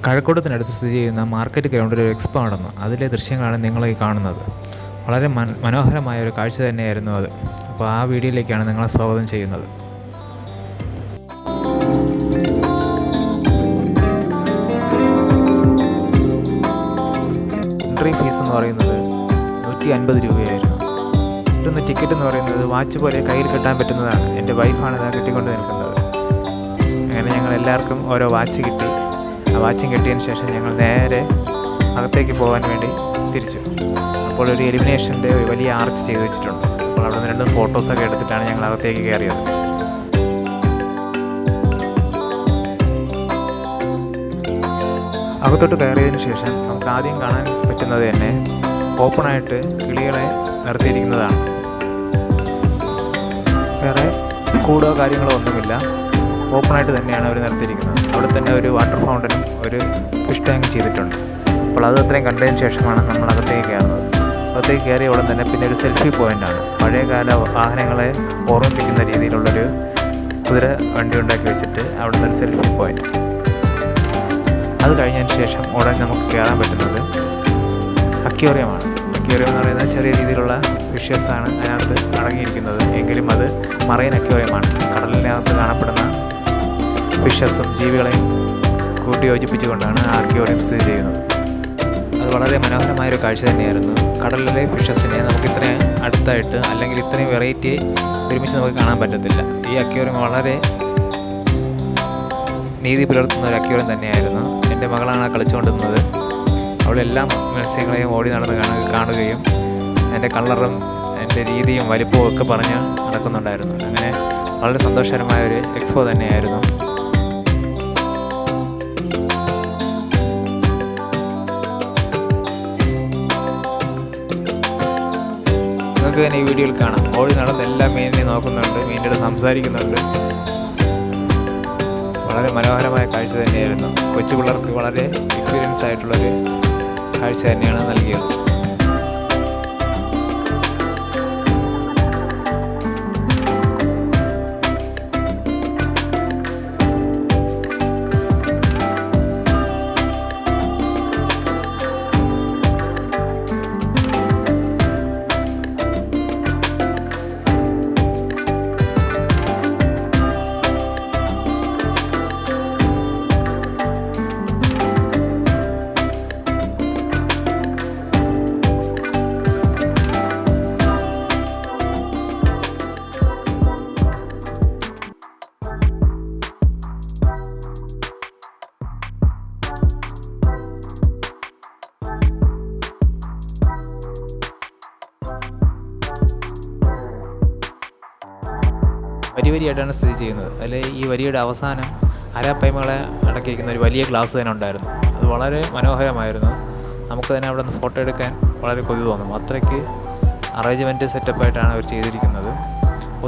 കഴക്കൂട്ടത്തിനടുത്ത് സ്ഥിതി ചെയ്യുന്ന മാർക്കറ്റ് ഗ്രൗണ്ടിൽ ഒരു എക്സ്പോ നടന്നു. അതിലെ ദൃശ്യങ്ങളാണ് നിങ്ങളീ കാണുന്നത്. വളരെ മനോഹരമായ ഒരു കാഴ്ച തന്നെയായിരുന്നു അത്. അപ്പോൾ ആ വീഡിയോയിലേക്കാണ് നിങ്ങളെ സ്വാഗതം ചെയ്യുന്നത്. എൻട്രി ഫീസ് എന്ന് പറയുന്നത് 150 രൂപയായിരുന്നു. ഇവിടുന്ന് ടിക്കറ്റ് എന്ന് പറയുന്നത് വാച്ച് പോലെ കയ്യിൽ കെട്ടാൻ പറ്റുന്നതാണ്. എൻ്റെ വൈഫാണ് ഇതാ കെട്ടിക്കൊണ്ട് നിൽക്കുന്നത്. അങ്ങനെ ഞങ്ങൾ എല്ലാവർക്കും ഓരോ വാച്ച് കിട്ടി. ആ വാച്ചും കെട്ടിയതിന് ശേഷം ഞങ്ങൾ നേരെ അകത്തേക്ക് പോകാൻ വേണ്ടി തിരിച്ചു. അപ്പോൾ ഒരു എലിമിനേഷൻ്റെ ഒരു വലിയ ആർച്ച് ചെയ്ത് വെച്ചിട്ടുണ്ട്. അപ്പോൾ അവിടെ നിന്ന് 2 ഫോട്ടോസൊക്കെ എടുത്തിട്ടാണ് ഞങ്ങൾ അകത്തേക്ക് കയറിയത്. അകത്തോട്ട് കയറിയതിന് ശേഷം നമുക്ക് ആദ്യം കാണാൻ പറ്റുന്നത് തന്നെ ഓപ്പണായിട്ട് കിളികളെ നിർത്തിയിരിക്കുന്നതാണ്. വേറെ കൂടുകയോ കാര്യങ്ങളോ ഒന്നുമില്ല. ഓപ്പണായിട്ട് തന്നെയാണ് അവർ നിർത്തിയിരിക്കുന്നത്. അവിടെ തന്നെ ഒരു വാട്ടർ ഫൗണ്ടനും ഒരു ഫിഷ് ടാങ്ക് ചെയ്തിട്ടുണ്ട്. അപ്പോൾ അത് അത്രയും കണ്ടതിന് ശേഷമാണ് നമ്മൾ അകത്തേക്ക് കയറുന്നത്. അകത്തേക്ക് കയറിയ ഉടൻ തന്നെ പിന്നെ ഒരു സെൽഫി പോയിൻ്റാണ്. പഴയകാല വാഹനങ്ങളെ ഓർമ്മിപ്പിക്കുന്ന രീതിയിലുള്ളൊരു കുതിര വണ്ടി ഉണ്ടാക്കി വെച്ചിട്ട് അവിടെ നിന്ന് ഒരു സെൽഫി പോയിൻ്റ്. അത് കഴിഞ്ഞതിന് ശേഷം ഉടൻ നമുക്ക് കയറാൻ പറ്റുന്നത് അക്വേറിയമാണ്. അക്വേറിയം എന്ന് പറയുന്നത് ചെറിയ രീതിയിലുള്ള ഫിഷസാണ് അതിനകത്ത് അടങ്ങിയിരിക്കുന്നത്. എങ്കിലും അത് മറൈൻ അക്വേറിയമാണ്. കടലിനകത്ത് കാണപ്പെടുന്ന ഫിഷസും ജീവികളെയും കൂട്ടി യോജിപ്പിച്ചുകൊണ്ടാണ് ആ അക്വേറിയം സ്ഥിതി ചെയ്യുന്നത്. അത് വളരെ മനോഹരമായൊരു കാഴ്ച തന്നെയായിരുന്നു. കടലിലെ ഫിഷസിനെ നമുക്ക് ഇത്രയും അടുത്തായിട്ട് അല്ലെങ്കിൽ ഇത്രയും വെറൈറ്റി ഒരുമിച്ച് നമുക്ക് കാണാൻ പറ്റത്തില്ല. ഈ അക്വേറിയം വളരെ നീതി പുലർത്തുന്ന ഒരു അക്വേറിയം തന്നെയായിരുന്നു. എൻ്റെ മകളാണ് കളിച്ചുകൊണ്ടിരുന്നത്. അവളെല്ലാ മത്സ്യങ്ങളെയും ഓടി നടന്ന് കാണുകയും എൻ്റെ കളറും എൻ്റെ രീതിയും വലിപ്പവും ഒക്കെ പറഞ്ഞ് നടക്കുന്നുണ്ടായിരുന്നു. അങ്ങനെ വളരെ സന്തോഷകരമായ ഒരു എക്സ്പോ തന്നെയായിരുന്നു. നിങ്ങൾക്ക് തന്നെ ഈ വീഡിയോയിൽ കാണാം. ഓടി നടന്ന് എല്ലാ മീനിനെ നോക്കുന്നുണ്ട്, മീനിനോട് സംസാരിക്കുന്നുണ്ട്. വളരെ മനോഹരമായ കാഴ്ച തന്നെയായിരുന്നു. കൊച്ചു പിള്ളേർക്ക് വളരെ എക്സ്പീരിയൻസ് ആയിട്ടുള്ളൊരു കാഴ്ച തന്നെയാണ് നൽകിയത്. വരിയായിട്ടാണ് സ്ഥിതി ചെയ്യുന്നത്. അതിൽ ഈ വരിയുടെ അവസാനം അരാപ്പയ്മകളെ അടക്കിയിരിക്കുന്ന ഒരു വലിയ ഗ്ലാസ് തന്നെ ഉണ്ടായിരുന്നു. അത് വളരെ മനോഹരമായിരുന്നു. നമുക്ക് തന്നെ അവിടെ നിന്ന് ഫോട്ടോ എടുക്കാൻ വളരെ കൊതി തോന്നും. അത്രയ്ക്ക് അറേഞ്ച്മെൻറ്റ് സെറ്റപ്പായിട്ടാണ് അവർ ചെയ്തിരിക്കുന്നത്.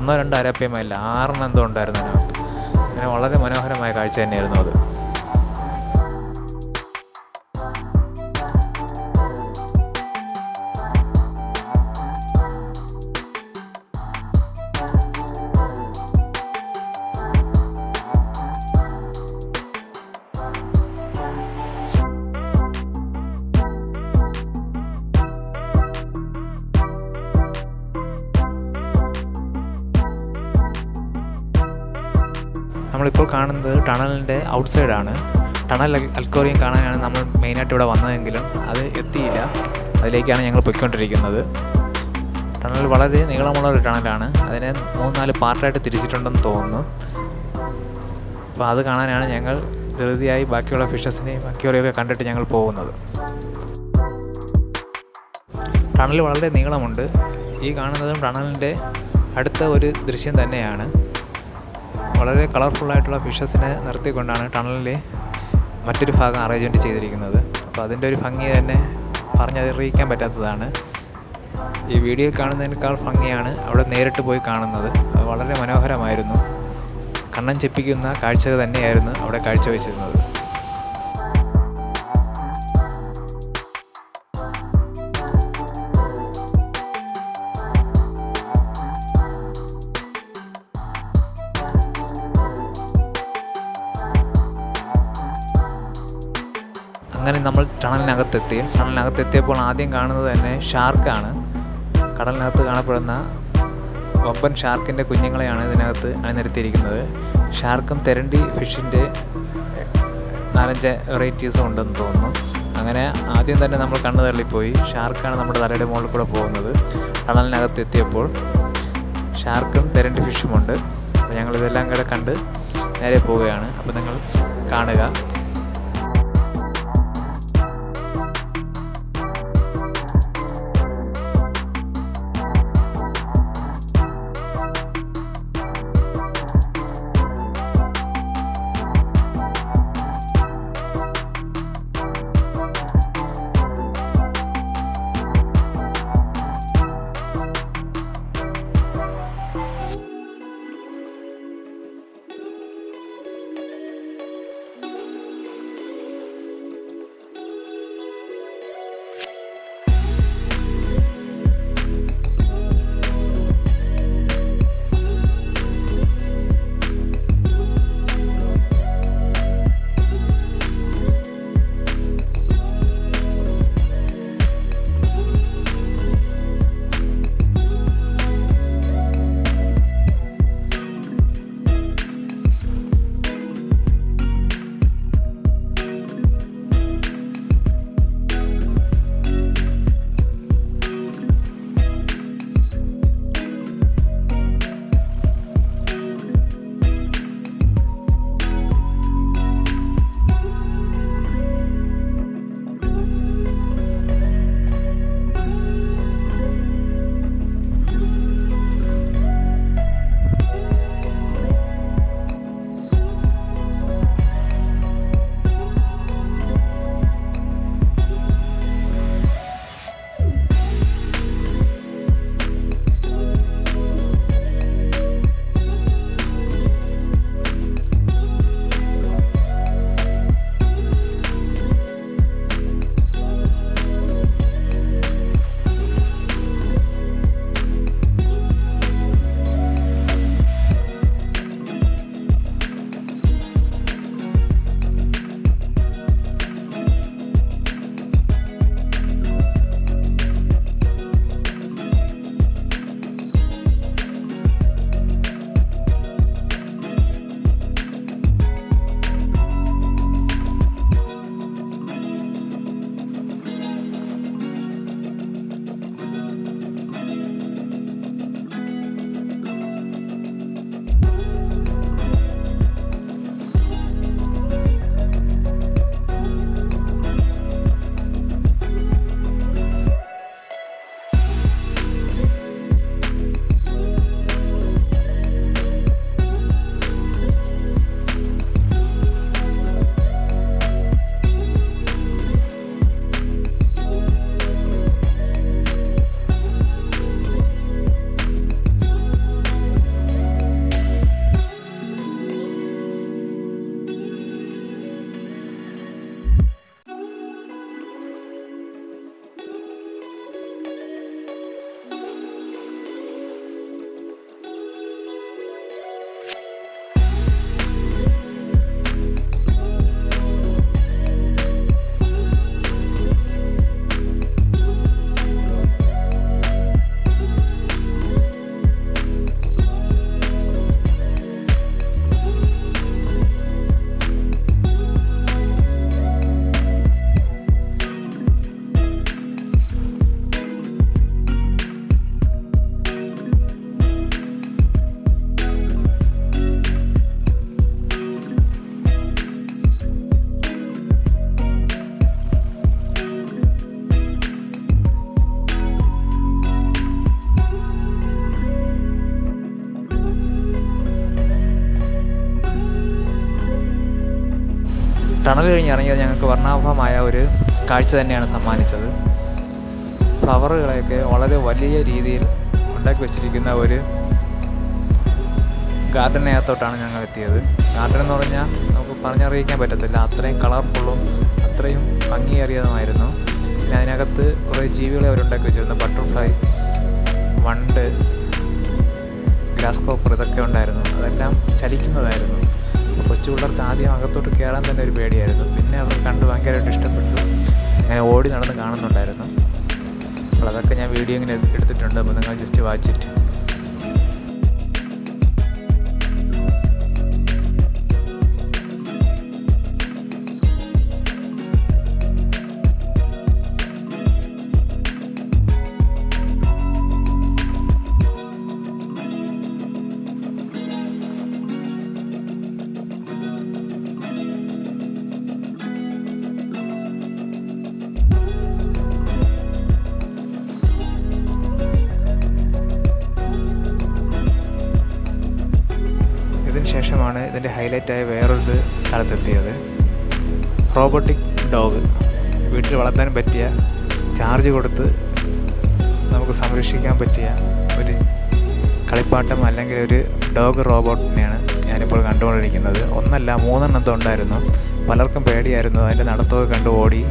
1-2 അരാപ്പയ്മയല്ല, 6 എന്തോ ഉണ്ടായിരുന്നു അതിനകത്ത്. അങ്ങനെ വളരെ മനോഹരമായ കാഴ്ച തന്നെയായിരുന്നു അത്. നമ്മളിപ്പോൾ കാണുന്നത് ടണലിൻ്റെ ഔട്ട്സൈഡാണ്. ടണൽ അക്വേറിയം കാണാനാണ് നമ്മൾ മെയിനായിട്ട് ഇവിടെ വന്നതെങ്കിലും അത് എത്തിയില്ല. അതിലേക്കാണ് ഞങ്ങൾ പോയിക്കൊണ്ടിരിക്കുന്നത്. ടണൽ വളരെ നീളമുള്ള ഒരു ടണലാണ്. അതിനെ 3-4 പാർട്ടായിട്ട് തിരിച്ചിട്ടുണ്ടെന്ന് തോന്നുന്നു. അപ്പോൾ അത് കാണാനാണ് ഞങ്ങൾ ധൃതിയായി ബാക്കിയുള്ള ഫിഷസിനെയും അക്വേറിയമൊക്കെ കണ്ടിട്ട് ഞങ്ങൾ പോകുന്നത്. ടണൽ വളരെ നീളമുണ്ട്. ഈ കാണുന്നതും ടണലിൻ്റെ അടുത്ത ഒരു ദൃശ്യം തന്നെയാണ്. വളരെ കളർഫുള്ളായിട്ടുള്ള ഫിഷസിനെ നിർത്തിക്കൊണ്ടാണ് ടണലിലെ മറ്റൊരു ഭാഗം അറേഞ്ച്മെൻറ്റ് ചെയ്തിരിക്കുന്നത്. അപ്പോൾ അതിൻ്റെ ഒരു ഭംഗി തന്നെ പറഞ്ഞറിയിക്കാൻ പറ്റാത്തതാണ്. ഈ വീഡിയോയിൽ കാണുന്നതിനേക്കാൾ ഭംഗിയാണ് അവിടെ നേരിട്ട് പോയി കാണുന്നത്. അത് വളരെ മനോഹരമായിരുന്നു. കണ്ണൻ ചെപ്പിക്കുന്ന കാഴ്ച തന്നെയായിരുന്നു അവിടെ കാഴ്ചവെച്ചിരുന്നത്. അങ്ങനെ നമ്മൾ ടണലിനകത്തെത്തിയപ്പോൾ ആദ്യം കാണുന്നത് തന്നെ ഷാർക്കാണ്. കടലിനകത്ത് കാണപ്പെടുന്ന വമ്പൻ ഷാർക്കിൻ്റെ കുഞ്ഞുങ്ങളെയാണ് ഇതിനകത്ത് അണിനിരത്തിയിരിക്കുന്നത്. ഷാർക്കും തെരണ്ടി ഫിഷിൻ്റെ 4-5 വെറൈറ്റീസും ഉണ്ടെന്ന് തോന്നുന്നു. അങ്ങനെ ആദ്യം തന്നെ നമ്മൾ കണ്ണു തള്ളിപ്പോയി. ഷാർക്കാണ് നമ്മുടെ തലയുടെ മുകളിൽ കൂടെ പോകുന്നത്. ടണലിനകത്തെത്തിയപ്പോൾ ഷാർക്കും തെരണ്ടി ഫിഷുമുണ്ട്. അപ്പോൾ ഞങ്ങളിതെല്ലാം കൂടെ കണ്ട് നേരെ പോവുകയാണ്. അപ്പോൾ നിങ്ങൾ കാണുക. ടണൽ കഴിഞ്ഞിറങ്ങിയത് ഞങ്ങൾക്ക് വർണ്ണാഭമായ ഒരു കാഴ്ച തന്നെയാണ് സമ്മാനിച്ചത്. ഫ്ലവറുകളെയൊക്കെ വളരെ വലിയ രീതിയിൽ ഉണ്ടാക്കി വെച്ചിരിക്കുന്ന ഒരു ഗാർഡനകത്തോട്ടാണ് ഞങ്ങൾ എത്തിയത്. ഗാർഡൻ എന്ന് പറഞ്ഞാൽ നമുക്ക് പറഞ്ഞറിയിക്കാൻ പറ്റത്തില്ല, അത്രയും കളർഫുള്ളും അത്രയും ഭംഗിയേറിയതുമായിരുന്നു. പിന്നെ അതിനകത്ത് കുറേ ജീവികളെ അവരുണ്ടാക്കി വെച്ചിരുന്നു. ബട്ടർഫ്ലൈ, വണ്ട്, ഗ്രാസ് കോപ്പർ ഇതൊക്കെ ഉണ്ടായിരുന്നു. അതെല്ലാം ചലിക്കുന്നതായിരുന്നു. കൊച്ചു പിള്ളേർക്ക് ആദ്യം അകത്തോട്ട് കയറാൻ തന്നെ ഒരു പേടിയായിരുന്നു. പിന്നെ അവർ കണ്ട് ഭയങ്കരമായിട്ട് ഇഷ്ടപ്പെട്ടു. അങ്ങനെ ഓടി നടന്ന് കാണുന്നുണ്ടായിരുന്നു. അപ്പോൾ അതൊക്കെ ഞാൻ വീഡിയോ ഇങ്ങനെ എടുത്തിട്ടുണ്ട്. അപ്പോൾ നിങ്ങൾ ജസ്റ്റ് വാച്ച് ഇറ്റ്. ഇതിന് ശേഷമാണ് ഇതിൻ്റെ ഹൈലൈറ്റായ വേറൊരു സ്ഥലത്തെത്തിയത്. Robotic dog. വീട്ടിൽ വളർത്താൻ പറ്റിയ, ചാർജ് കൊടുത്ത് നമുക്ക് സംരക്ഷിക്കാൻ പറ്റിയ ഒരു കളിപ്പാട്ടം അല്ലെങ്കിൽ ഒരു ഡോഗ് റോബോട്ടിനെയാണ് ഞാനിപ്പോൾ കണ്ടുകൊണ്ടിരിക്കുന്നത്. ഒന്നല്ല 3 എണ്ണത്തെ ഉണ്ടായിരുന്നു. പലർക്കും പേടിയായിരുന്നു. അതിൻ്റെ നടത്തമൊക്കെ കണ്ട് ഓടി.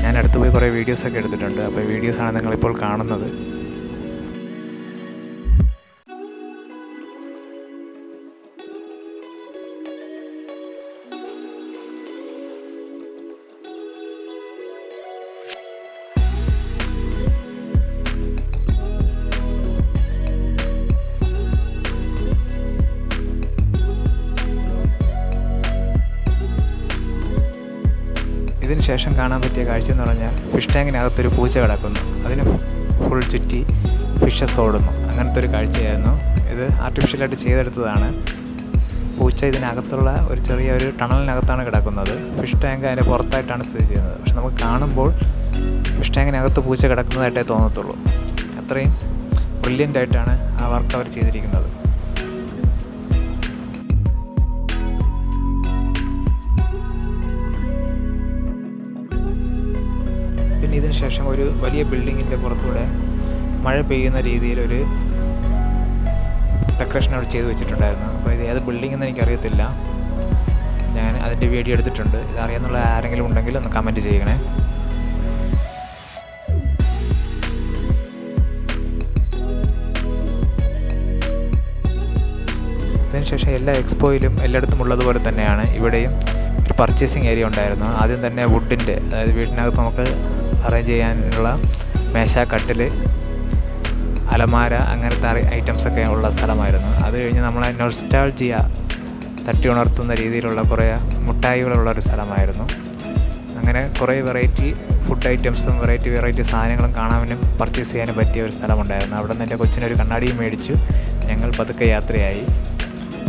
ഞാൻ അടുത്ത് പോയി കുറേ വീഡിയോസൊക്കെ എടുത്തിട്ടുണ്ട്. അപ്പോൾ വീഡിയോസാണ് നിങ്ങളിപ്പോൾ കാണുന്നത്. ഇതിന് ശേഷം കാണാൻ പറ്റിയ കാഴ്ച എന്ന് പറഞ്ഞാൽ ഫിഷ് ടാങ്കിനകത്തൊരു പൂച്ച കിടക്കുന്നു. അതിന് ഫുൾ ചുറ്റി ഫിഷസ് ഓടുന്നു. അങ്ങനത്തെ ഒരു കാഴ്ചയായിരുന്നു. ഇത് ആർട്ടിഫിഷ്യലായിട്ട് ചെയ്തെടുത്തതാണ്. പൂച്ച ഇതിനകത്തുള്ള ഒരു ചെറിയൊരു ടണലിനകത്താണ് കിടക്കുന്നത്. ഫിഷ് ടാങ്ക് അതിൻ്റെ പുറത്തായിട്ടാണ് സ്ഥിതി ചെയ്യുന്നത്. പക്ഷെ നമുക്ക് കാണുമ്പോൾ ഫിഷ് ടാങ്കിനകത്ത് പൂച്ച കിടക്കുന്നതായിട്ടേ തോന്നത്തുള്ളൂ. അത്രയും ബ്രില്യൻ്റായിട്ടാണ് ആ വർക്ക് അവർ ചെയ്തിരിക്കുന്നത്. പിന്നെ ഇതിന് ശേഷം ഒരു വലിയ ബിൽഡിങ്ങിൻ്റെ പുറത്തൂടെ മഴ പെയ്യുന്ന രീതിയിലൊരു ഡെക്കറേഷൻ അവിടെ ചെയ്ത് വെച്ചിട്ടുണ്ടായിരുന്നു. അപ്പോൾ ഇത് ഏത് ബിൽഡിംഗെന്ന് എനിക്കറിയത്തില്ല. ഞാൻ അതിൻ്റെ വീഡിയോ എടുത്തിട്ടുണ്ട്. ഇതറിയാന്നുള്ള ആരെങ്കിലും ഉണ്ടെങ്കിൽ ഒന്ന് കമൻറ്റ് ചെയ്യണേ. അതിനുശേഷം എല്ലാ എക്സ്പോയിലും എല്ലായിടത്തും ഉള്ളതുപോലെ തന്നെയാണ് ഇവിടെയും ഒരു പർച്ചേസിങ് ഏരിയ ഉണ്ടായിരുന്നു. ആദ്യം തന്നെ വുഡിൻ്റെ, അതായത് വീട്ടിനകത്ത് നമുക്ക് അറേഞ്ച് ചെയ്യാനുള്ള മേശ, കട്ടിൽ, അലമാര അങ്ങനത്തെ ഐറ്റംസൊക്കെ ഉള്ള സ്ഥലമായിരുന്നു. അത് കഴിഞ്ഞ് നമ്മളെ നൊസ്റ്റാൾജിയ തട്ടി ഉണർത്തുന്ന രീതിയിലുള്ള കുറേ മുട്ടായികളുള്ള ഒരു സ്ഥലമായിരുന്നു. അങ്ങനെ കുറേ വെറൈറ്റി ഫുഡ് ഐറ്റംസും വെറൈറ്റി സാധനങ്ങളും കാണാനും പർച്ചേസ് ചെയ്യാനും പറ്റിയ ഒരു സ്ഥലമുണ്ടായിരുന്നു. അവിടെ നിന്ന് എൻ്റെ കൊച്ചിനൊരു കണ്ണാടിയും മേടിച്ചു. ഞങ്ങൾ പതുക്കെ യാത്രയായി.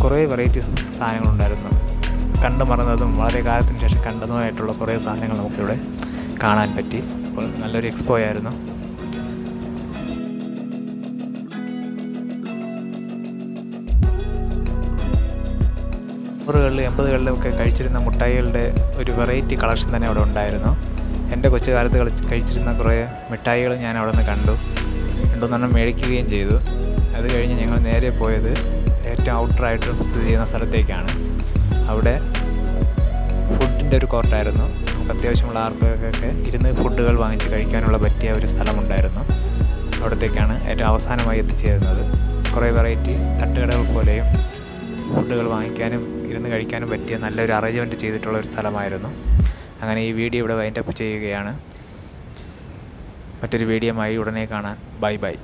കുറേ വെറൈറ്റി സാധനങ്ങളുണ്ടായിരുന്നു. കണ്ടു മറന്നതും വളരെ കാലത്തിന് ശേഷം കണ്ടതുമായിട്ടുള്ള കുറേ സാധനങ്ങൾ നമുക്കിവിടെ കാണാൻ പറ്റി. അപ്പോൾ നല്ലൊരു എക്സ്പോ ആയിരുന്നു. 80കളിലൊക്കെ കഴിച്ചിരുന്ന മുട്ടായികളുടെ ഒരു വെറൈറ്റി കളക്ഷൻ തന്നെ അവിടെ ഉണ്ടായിരുന്നു. എൻ്റെ കൊച്ചുകാലത്ത് കഴിച്ചിരുന്ന കുറേ മിഠായികൾ ഞാൻ അവിടെ നിന്ന് കണ്ടു. 2-3 മേടിക്കുകയും ചെയ്തു. അത് കഴിഞ്ഞ് ഞങ്ങൾ നേരെ പോയത് ഏറ്റവും ഔട്ടറായിട്ട് സ്ഥിതി ചെയ്യുന്ന സ്ഥലത്തേക്കാണ്. അവിടെ ഫുഡിൻ്റെ ഒരു കോർട്ടായിരുന്നു. നമുക്ക് അത്യാവശ്യമുള്ള ആർക്കൊക്കെ ഇരുന്ന് ഫുഡുകൾ വാങ്ങിച്ച് കഴിക്കാനുള്ള പറ്റിയ ഒരു സ്ഥലമുണ്ടായിരുന്നു. അവിടത്തേക്കാണ് ഏറ്റവും അവസാനമായി എത്തിച്ചേരുന്നത്. കുറേ വെറൈറ്റി തട്ടുകടകൾ പോലെയും ഫുഡുകൾ വാങ്ങിക്കാനും ഇരുന്ന് കഴിക്കാനും പറ്റിയ നല്ലൊരു അറേഞ്ച്മെൻറ്റ് ചെയ്തിട്ടുള്ള ഒരു സ്ഥലമായിരുന്നു. അങ്ങനെ ഈ വീഡിയോ ഇവിടെ വൈൻഡപ്പ് ചെയ്യുകയാണ്. മറ്റൊരു വീഡിയോയുമായി ഉടനെ കാണാൻ. Bye bye.